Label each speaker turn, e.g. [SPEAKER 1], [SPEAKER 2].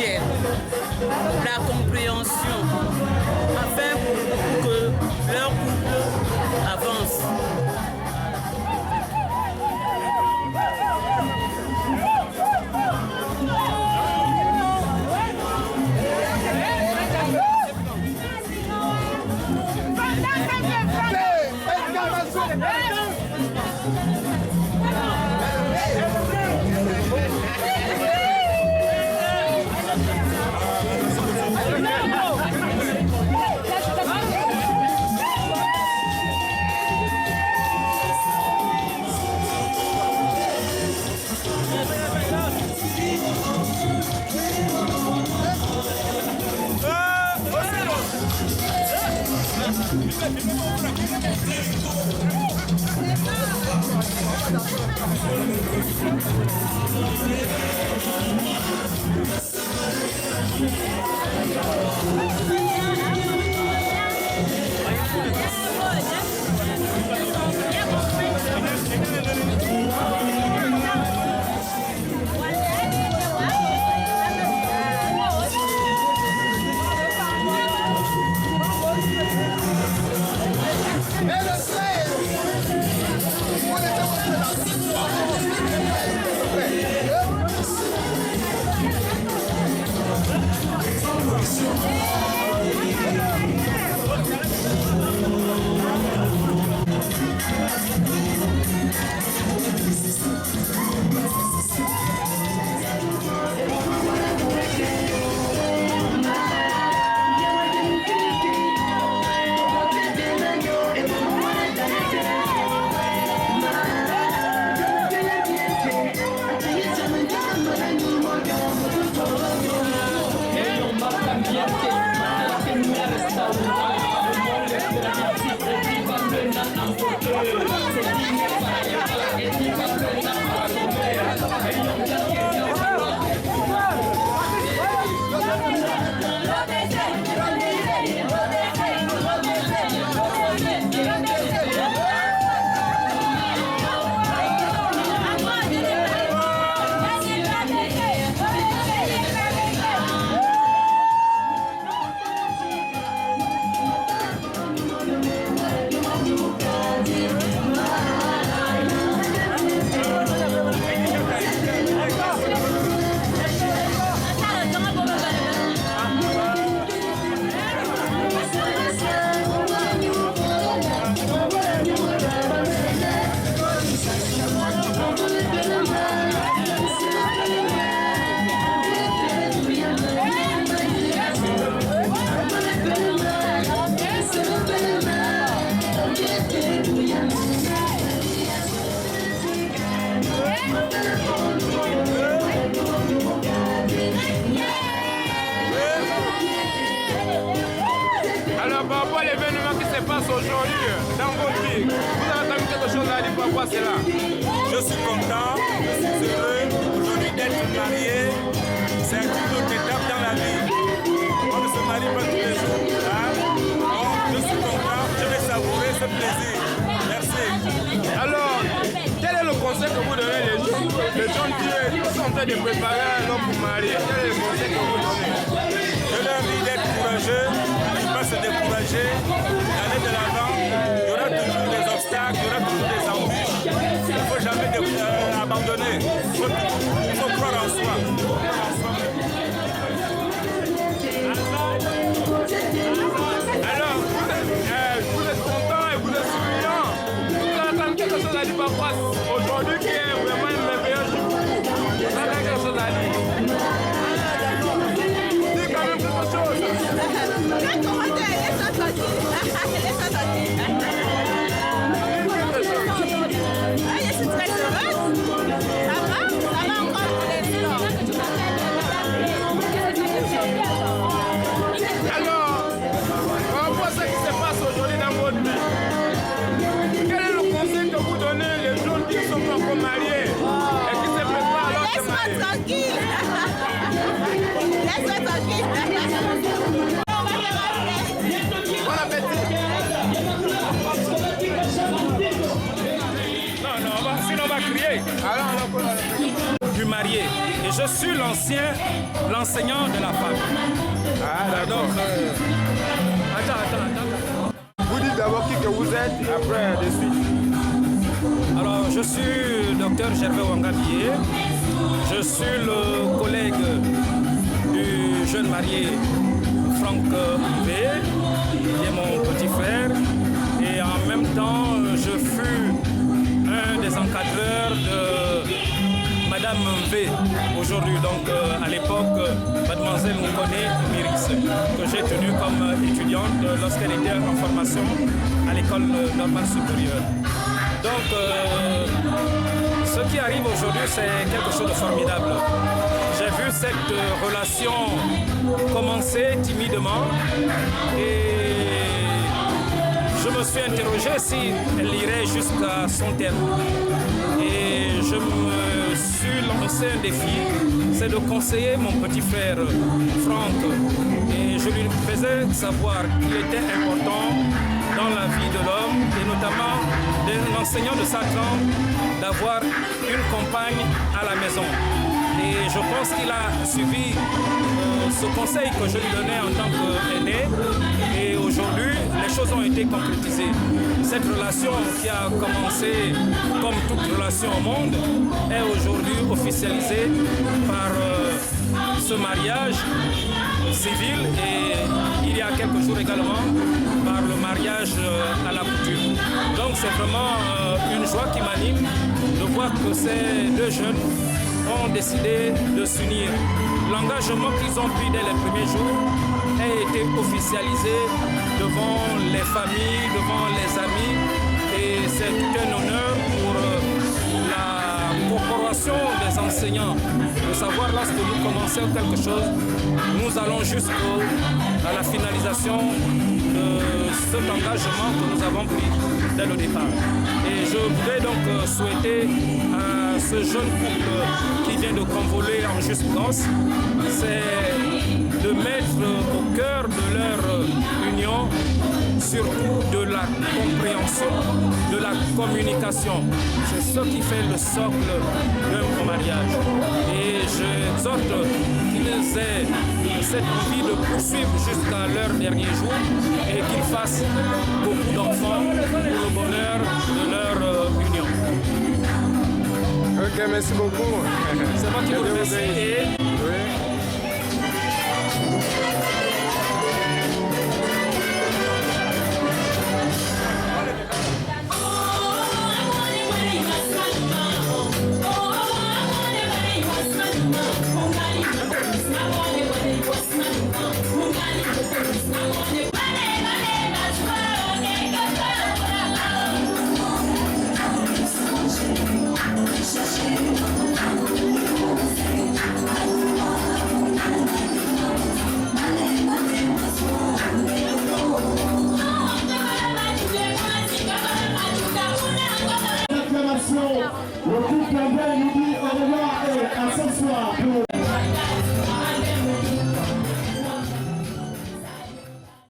[SPEAKER 1] spirituelle, la compréhension, afin que leur couple avance.
[SPEAKER 2] Alors par rapport à l'événement qui se passe aujourd'hui dans votre vie, vous avez entendu quelque chose à dire par rapport à cela?
[SPEAKER 3] Je suis content, je suis heureux aujourd'hui d'être marié. C'est une autre étape dans la vie. On ne se marie pas tous les jours. Hein? Donc je suis content, je vais savourer ce plaisir. Merci.
[SPEAKER 2] Alors, quel est le conseil que vous donnez les gens qui sont en train de préparer un homme pour marier? Quel est le conseil que vous donnez?
[SPEAKER 3] Je leur dis d'être courageux, de ne pas se décourager, d'aller de l'avant. Il y aura toujours des obstacles, il y aura toujours des embûches. Il ne faut jamais abandonner. Il faut croire en soi.
[SPEAKER 2] Alors, vous êtes content et vous êtes souriant. Vous avez quelque chose à dire par rapport à aujourd'hui qui est vraiment un merveilleux jour pour vous. Vous avez quelque chose à dire? Dis quand même quelque chose.
[SPEAKER 4] Je suis très heureuse. Ça va encore pour l'instant.
[SPEAKER 2] Alors, par rapport à ce qui se passe aujourd'hui dans votre vie, quel est le conseil que vous donnez les gens qui ne sont pas encore mariés et qui se préparent à leur mariage?
[SPEAKER 4] Laisse-moi tranquille. Laisse-moi tranquille.
[SPEAKER 2] Bon appétit. Non, sinon on va crier. Alors,
[SPEAKER 5] du marié. Et je suis l'enseignant de la femme.
[SPEAKER 2] Ah, d'accord.
[SPEAKER 5] Donc, attends.
[SPEAKER 2] Vous dites d'abord qui que vous êtes et après de suite.
[SPEAKER 5] Alors, je suis docteur Gervais Ouangabie. Je suis le collègue du jeune marié Franck V, qui est mon petit frère. Et en même temps, je fus un des encadreurs de Madame V aujourd'hui. Donc, à l'époque, Mademoiselle Moukoné Miris, que j'ai tenue comme étudiante lorsqu'elle était en formation à l'école normale supérieure. Donc, ce qui arrive aujourd'hui, c'est quelque chose de formidable. J'ai vu cette relation commencer timidement et je me suis interrogé si elle irait jusqu'à son terme. Et je me suis lancé un défi, c'est de conseiller mon petit frère Franck. Et je lui faisais savoir qu'il était important dans la vie de l'homme et notamment d'un enseignant de 5 ans d'avoir une compagne à la maison. Et je pense qu'il a suivi ce conseil que je lui donnais en tant qu'aîné. Et aujourd'hui, les choses ont été concrétisées. Cette relation qui a commencé comme toute relation au monde est aujourd'hui officialisée par ce mariage civil et il y a quelques jours également par le mariage à la coutume. Donc c'est vraiment une joie qui m'anime de voir que ces deux jeunes ont décidé de s'unir. L'engagement qu'ils ont pris dès les premiers jours a été officialisé devant les familles, devant les amis et c'est tout un honneur pour la corporation des enseignants de savoir lorsque nous commençons quelque chose, nous allons jusqu'à la finalisation de cet engagement que nous avons pris dès le départ. Et je voudrais donc souhaiter à ce jeune couple qui vient de convoler en juste noces, c'est de mettre au cœur de leur union surtout de la compréhension, de la communication. C'est ce qui fait le socle d'un bon mariage. Et j'exhorte qu'ils aient cette envie de poursuivre jusqu'à leur dernier jour et qu'ils fassent beaucoup d'enfants pour le bonheur de leur union.
[SPEAKER 2] Ok, merci beaucoup.
[SPEAKER 5] C'est moi qui vous remercie.
[SPEAKER 6] Le couple nous dit au revoir et à ce soir.